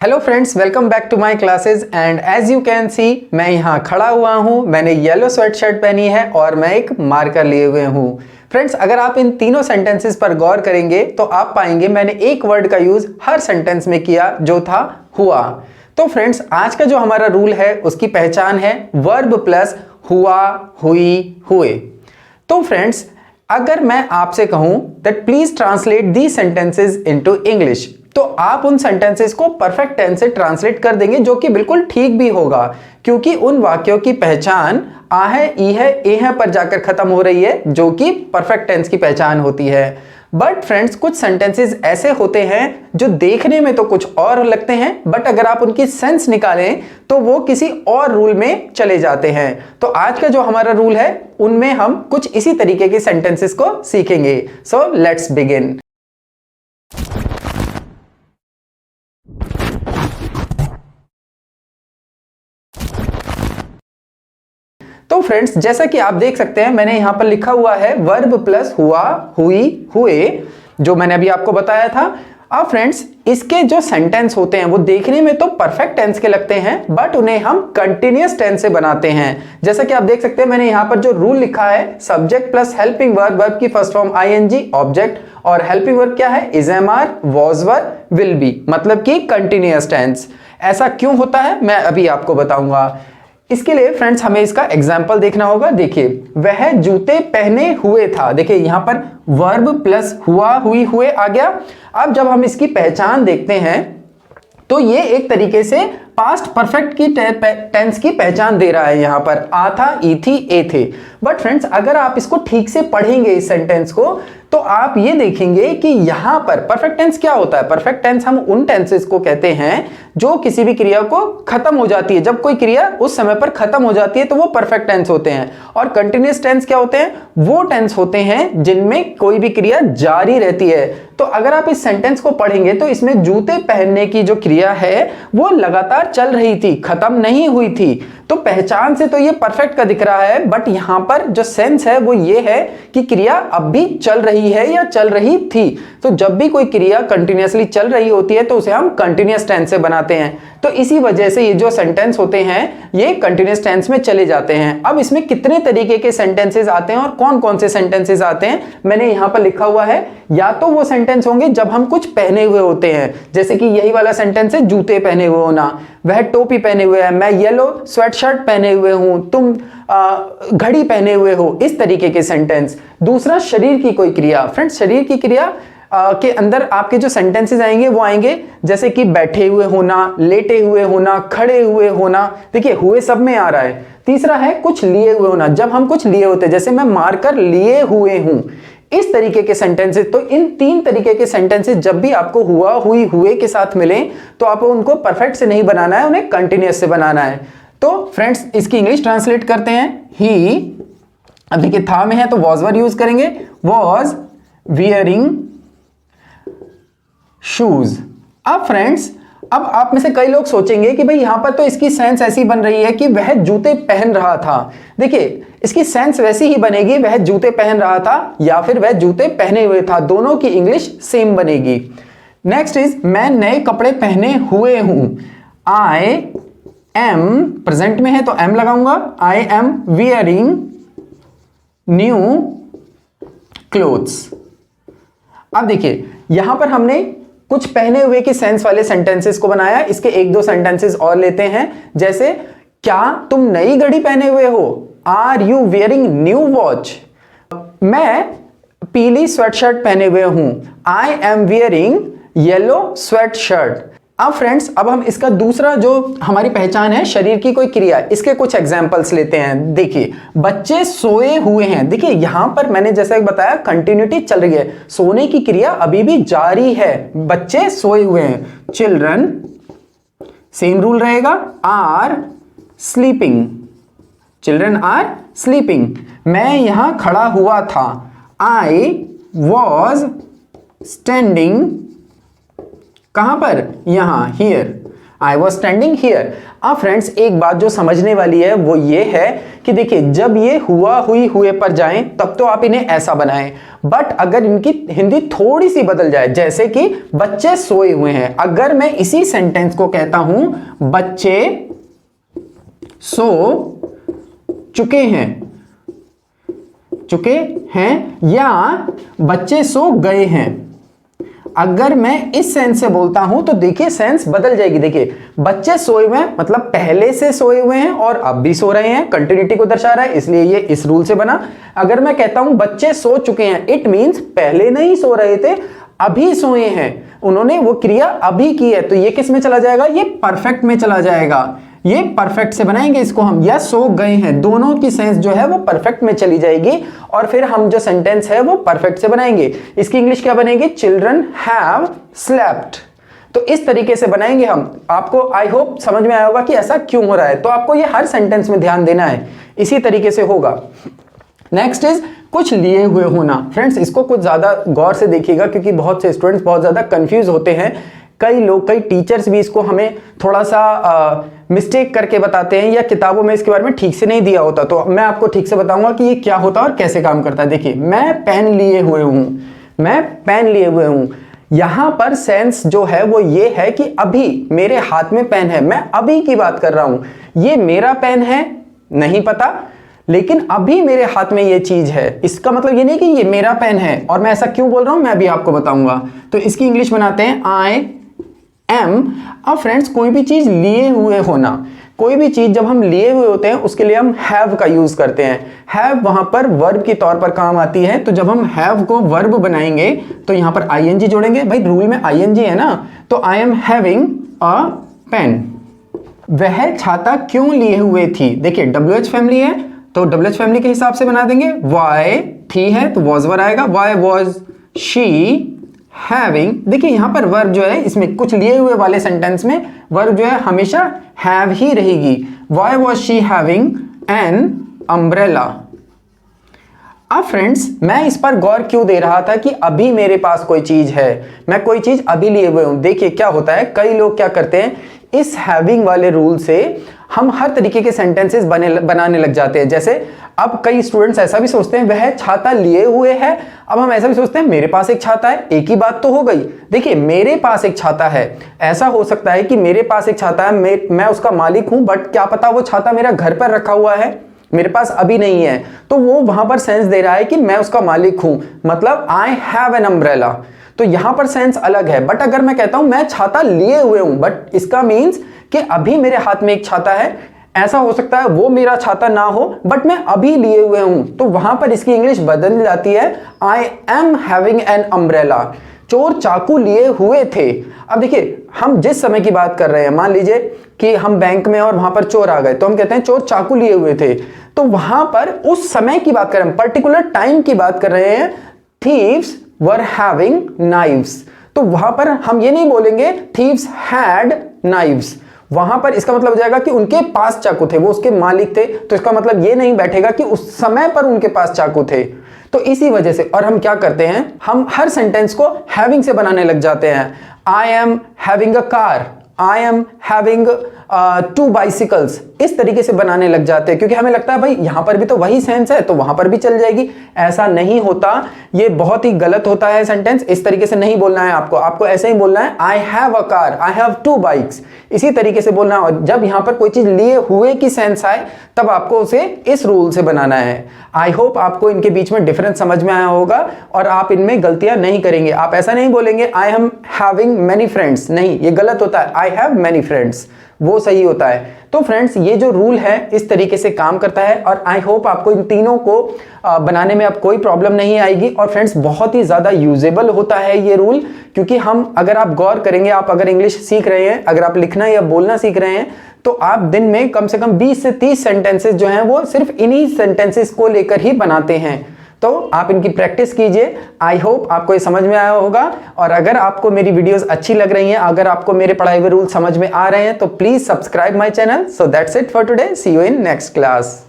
Hello friends, welcome back to my classes and as you can see मैं यहाँ खड़ा हुआ हूँ। मैंने येलो स्वेट शर्ट पहनी है और मैं एक मार्कर लिए हुए हूँ। फ्रेंड्स, अगर आप इन तीनों सेंटेंसेस पर गौर करेंगे तो आप पाएंगे मैंने एक वर्ड का यूज हर सेंटेंस में किया जो था हुआ। तो फ्रेंड्स, आज का जो हमारा रूल है उसकी पहचान है वर्ब प्लस हुआ, हुई, हुए। तो फ्रेंड्स, अगर मैं आपसे कहूं that please translate the sentences into English, तो आप उन सेंटेंसेस को परफेक्ट टेंस से ट्रांसलेट कर देंगे, जो कि बिल्कुल ठीक भी होगा, क्योंकि उन वाक्यों की पहचान आ है, ई है, ए है पर जाकर खत्म हो रही है, जो कि परफेक्ट टेंस की पहचान होती है। बट फ्रेंड्स, कुछ सेंटेंसेस ऐसे होते हैं जो देखने में तो कुछ और लगते हैं, बट अगर आप उनकी सेंस निकालें तो वो किसी और रूल में चले जाते हैं। तो आज का जो हमारा रूल है उनमें हम कुछ इसी तरीके के सेंटेंसेस को सीखेंगे। So let's begin. तो फ्रेंड्स, जैसा कि आप देख सकते हैं मैंने यहां पर लिखा हुआ है वर्ब प्लस हुआ, हुई, हुए, जो मैंने अभी आपको बताया था। अब फ्रेंड्स, इसके जो सेंटेंस होते हैं वो देखने में तो परफेक्ट टेंस के लगते हैं, बट उन्हें हम कंटिन्यूअस टेंस से बनाते हैं। जैसा कि आप देख सकते हैं मैंने यहां पर जो रूल लिखा है, subject plus helping verb, verb की फर्स्ट फॉर्म आईएनजी, ऑब्जेक्ट, और हेल्पिंग वर्ब क्या है, is, am, are, was, were, will be, मतलब कि कंटिन्यूअस टेंस। ऐसा क्यों होता है मैं अभी आपको बताऊंगा। इसके लिए फ्रेंड्स हमें इसका एग्जाम्पल देखना होगा। देखिए, वह जूते पहने हुए था। देखिए यहां पर वर्ब प्लस हुआ, हुई, हुए आ गया। अब जब हम इसकी पहचान देखते हैं तो ये एक तरीके से पास्ट परफेक्ट की टेंस की पहचान दे रहा है। यहां पर आ था, ई थी, ए थे। बट फ्रेंड्स, अगर आप इसको ठीक से पढ़ेंगे इस सेंटेंस को, तो आप ये देखेंगे कि यहां पर परफेक्ट टेंस क्या होता है। परफेक्ट टेंस हम उन टेंसेस को कहते हैं जो किसी भी क्रिया को खत्म हो जाती है, जब कोई क्रिया उस समय पर खत्म हो जाती है तो वो परफेक्ट टेंस होते हैं। और कंटिन्यूअस टेंस क्या होते हैं, वो टेंस होते हैं जिनमें कोई भी क्रिया जारी रहती है। तो अगर आप इस सेंटेंस को पढ़ेंगे तो इसमें जूते पहनने की जो क्रिया है वो लगातार चल रही थी, खत्म नहीं हुई थी। तो पहचान से तो ये परफेक्ट का दिख रहा है, बट यहां पर जो सेंस है वो ये है कि क्रिया अब भी चल रही है या चल रही थी। तो जब भी कोई क्रिया कंटिन्यूअसली चल रही होती है तो उसे हम कंटिन्यूअस टेंस से बनाते हैं। तो इसी वजह से ये जो सेंटेंस होते हैं ये कंटिन्यूअस टेंस में चले जाते हैं। अब इसमें कितने तरीके के सेंटेंसेस आते हैं और कौन कौन से सेंटेंसेस आते हैं मैंने यहां पर लिखा हुआ है। या तो वो सेंटेंस होंगे जब हम कुछ पहने हुए होते हैं, जैसे कि यही वाला सेंटेंस है, जूते पहने हुए होना, वह टोपी पहने हुए है, मैं येलो स्वेट शर्ट पहने हुए हूं, तुम घड़ी पहने हुए हो, इस तरीके के सेंटेंस। दूसरा, शरीर की कोई क्रिया। फ्रेंड्स, शरीर की क्रिया के अंदर आपके जो सेंटेंसेस आएंगे वो आएंगे जैसे कि बैठे हुए होना, लेटे हुए होना, खड़े हुए होना। देखिए हुए सब में आ रहा है। तीसरा है कुछ लिए हुए होना, जब हम कुछ लिए होते हैं, जैसे मैं मारकर लिए हुए हूं, इस तरीके के सेंटेंसेस। तो इन तीन तरीके के सेंटेंसेस जब भी आपको हुआ, हुई, हुए के साथ मिले तो आपको उनको परफेक्ट से नहीं बनाना है, उन्हें कंटिन्यूअस से बनाना है। तो फ्रेंड्स, इसकी इंग्लिश ट्रांसलेट करते हैं। ही, अब देखिए था में है तो वॉज वर यूज करेंगे, वॉज वियरिंग शूज। अब फ्रेंड्स, अब आप में से कई लोग सोचेंगे कि भाई यहां पर तो इसकी सेंस ऐसी बन रही है कि वह जूते पहन रहा था। देखिए, इसकी सेंस वैसी ही बनेगी, वह जूते पहन रहा था या फिर वह जूते पहने हुए था, दोनों की इंग्लिश सेम बनेगी। नेक्स्ट इज, मैं नए कपड़े पहने हुए हूं। आई एम, प्रेजेंट में है तो एम लगाऊंगा, आई एम वियरिंग न्यू क्लोथ्स। अब देखिए यहां पर हमने कुछ पहने हुए के सेंस वाले सेंटेंसेस को बनाया। इसके एक दो सेंटेंसेस और लेते हैं, जैसे क्या तुम नई घड़ी पहने हुए हो, are you wearing new watch. मैं पीली स्वेट शर्ट पहने हुए हूं, I am wearing yellow sweat shirt. अब फ्रेंड्स, अब हम इसका दूसरा जो हमारी पहचान है, शरीर की कोई क्रिया, इसके कुछ एग्जांपल्स लेते हैं। देखिए, बच्चे सोए हुए हैं। देखिए यहां पर मैंने जैसा बताया कंटिन्यूटी चल रही है, सोने की क्रिया अभी भी जारी है, बच्चे सोए हुए हैं। चिल्ड्रन, सेम रूल रहेगा, are sleeping, children are sleeping. मैं यहां खड़ा हुआ था, आई वॉज स्टैंडिंग, कहां पर, यहां, here, I was standing here. अब फ्रेंड्स, एक बात जो समझने वाली है वो ये है कि देखिए जब ये हुआ हुई हुए पर जाएं तब तो आप इन्हें ऐसा बनाएं, बट अगर इनकी हिंदी थोड़ी सी बदल जाए, जैसे कि बच्चे सोए हुए हैं, अगर मैं इसी सेंटेंस को कहता हूं बच्चे सो चुके हैं या बच्चे सो गए हैं, अगर मैं इस सेंस से बोलता हूं तो देखिए सेंस बदल जाएगी। देखिए बच्चे सोए हुए हैं मतलब पहले से सोए हुए हैं और अब भी सो रहे हैं, कंटिन्यूटी को दर्शा रहा है, इसलिए ये इस रूल से बना। अगर मैं कहता हूं बच्चे सो चुके हैं, इट मींस पहले नहीं सो रहे थे, अभी सोए हैं, उन्होंने वो क्रिया अभी की है, तो ये किस में चला जाएगा, ये परफेक्ट में चला जाएगा। ये परफेक्ट से बनाएंगे इसको हम, या सो गए हैं, दोनों की सेंस जो है वो परफेक्ट में चली जाएगी और फिर हम जो सेंटेंस है वो परफेक्ट से बनाएंगे। इसकी इंग्लिश क्या बनेगी, चिल्ड्रन हैव स्लेप्ट। तो इस तरीके से बनाएंगे हम। आपको आई होप समझ में आया होगा कि ऐसा क्यों हो रहा है, तो आपको ये हर सेंटेंस में ध्यान देना है, इसी तरीके से होगा। नेक्स्ट इज कुछ लिए हुए होना। फ्रेंड्स इसको कुछ ज्यादा गौर से देखिएगा क्योंकि बहुत से स्टूडेंट्स बहुत ज्यादा कंफ्यूज होते हैं। कई टीचर्स भी इसको हमें थोड़ा सा मिस्टेक करके बताते हैं या किताबों में इसके बारे में ठीक से नहीं दिया होता, तो मैं आपको ठीक से बताऊंगा कि ये क्या होता है और कैसे काम करता है। देखिए मैं पेन लिए हुए हूं, यहां पर सेंस जो है वो ये है कि अभी मेरे हाथ में पेन है, मैं अभी की बात कर रहा हूं। ये मेरा पेन है नहीं पता, लेकिन अभी मेरे हाथ में ये चीज है, इसका मतलब ये नहीं कि ये मेरा पेन है। और मैं ऐसा क्यों बोल रहा हूं मैं अभी आपको बताऊंगा। तो इसकी इंग्लिश बनाते हैं आई एम। अब फ्रेंड्स कोई भी चीज लिए हुए होना, कोई भी चीज जब हम लिए हुए होते हैं उसके लिए हम हैव का यूज करते हैं। हैव वहां पर वर्ब के तौर पर काम आती है, तो जब हम हैव को वर्ब बनाएंगे तो यहां पर आईएनजी जोड़ेंगे। भाई रूल में आईएनजी है ना, तो I am having a pen. वह छाता क्यों लिए हुए थी, देखिए WH फैमिली है तो WH फैमिली के हिसाब से बना देंगे। वाई थी है तो वॉज वर आएगा, वाई वॉज शी हैविंग। देखिए यहां पर वर्ब जो है इसमें कुछ लिए हुए वाले सेंटेंस में वर्ब जो है हमेशा हैव ही रहेगी। Why was she having an umbrella. अब फ्रेंड्स मैं इस पर गौर क्यों दे रहा था कि अभी मेरे पास कोई चीज है, मैं कोई चीज अभी लिए हुए हूं। देखिए क्या होता है, कई लोग क्या करते हैं, इस हैविंग वाले रूल से हम हर तरीके के सेंटेंसेस बनाने लग जाते हैं। जैसे अब कई स्टूडेंट्स ऐसा भी सोचते हैं वह छाता लिए हुए है, अब हम ऐसा भी सोचते हैं मेरे पास एक छाता है, एक ही बात तो हो गई। देखिए मेरे पास एक छाता है, ऐसा हो सकता है कि मेरे पास एक छाता है, मैं उसका मालिक हूं, बट क्या पता वो छाता मेरा घर पर रखा हुआ है, मेरे पास अभी नहीं है, तो वो वहां पर सेंस दे रहा है कि मैं उसका मालिक हूं, मतलब आई हैव एन अम्ब्रेला। तो यहां पर सेंस अलग है। बट अगर मैं कहता हूं मैं छाता लिए हुए हूं, बट इसका मीन्स कि अभी मेरे हाथ में एक छाता है, ऐसा हो सकता है वो मेरा छाता ना हो बट मैं अभी लिए हुए हूं, तो वहां पर इसकी इंग्लिश बदल जाती है, आई एम हैविंग एन अम्ब्रेला। चोर चाकू लिए हुए थे। अब देखिए हम जिस समय की बात कर रहे हैं, मान लीजिए कि हम बैंक में और वहां पर चोर आ गए, तो हम कहते हैं चोर चाकू लिए हुए थे। तो वहां पर उस समय की बात कर रहे हैं, पर्टिकुलर टाइम की बात कर रहे हैं। थीव्स वर हैविंग नाइव्स, तो वहां पर हम ये नहीं बोलेंगे थीव्स हैड नाइव्स, वहां पर इसका मतलब हो जाएगा कि उनके पास चाकू थे, वो उसके मालिक थे, तो इसका मतलब ये नहीं बैठेगा कि उस समय पर उनके पास चाकू थे। तो इसी वजह से, और हम क्या करते हैं, हम हर सेंटेंस को हैविंग से बनाने लग जाते हैं। आई am having a car, I am having 2 bicycles, इस तरीके से बनाने लग जाते हैं क्योंकि हमें लगता है भाई यहां पर भी तो वही सेंस है तो वहां पर भी चल जाएगी। ऐसा नहीं होता, ये बहुत ही गलत होता है सेंटेंस। इस तरीके से नहीं बोलना है आपको ऐसे ही बोलना है, I have a car, I have 2 bikes, इसी तरीके से बोलना है। और जब यहां पर कोई चीज लिए हुए की सेंस आए तब आपको उसे इस रूल से बनाना है। आई होप आपको इनके बीच में डिफरेंस समझ में आया होगा और आप इनमें गलतियां नहीं करेंगे। आप ऐसा नहीं बोलेंगे आई एम हैविंग मेनी फ्रेंड्स, नहीं, ये गलत होता है। आई हैव मेनी फ्रेंड्स, वो सही होता है। तो फ्रेंड्स ये जो रूल है इस तरीके से काम करता है और आई होप आपको इन तीनों को बनाने में अब कोई प्रॉब्लम नहीं आएगी। और फ्रेंड्स बहुत ही ज़्यादा यूजेबल होता है ये रूल, क्योंकि हम, अगर आप गौर करेंगे, आप अगर इंग्लिश सीख रहे हैं, अगर आप लिखना या बोलना सीख रहे हैं, तो आप दिन में कम से कम 20 से 30 सेंटेंसेस जो हैं वो सिर्फ इन्हीं सेंटेंसेस को लेकर ही बनाते हैं। तो आप इनकी प्रैक्टिस कीजिए। आई होप आपको ये समझ में आया होगा। और अगर आपको मेरी वीडियोस अच्छी लग रही हैं, अगर आपको मेरे पढ़ाए हुए रूल समझ में आ रहे हैं, तो please subscribe my channel. So that's it for today, see you in next class.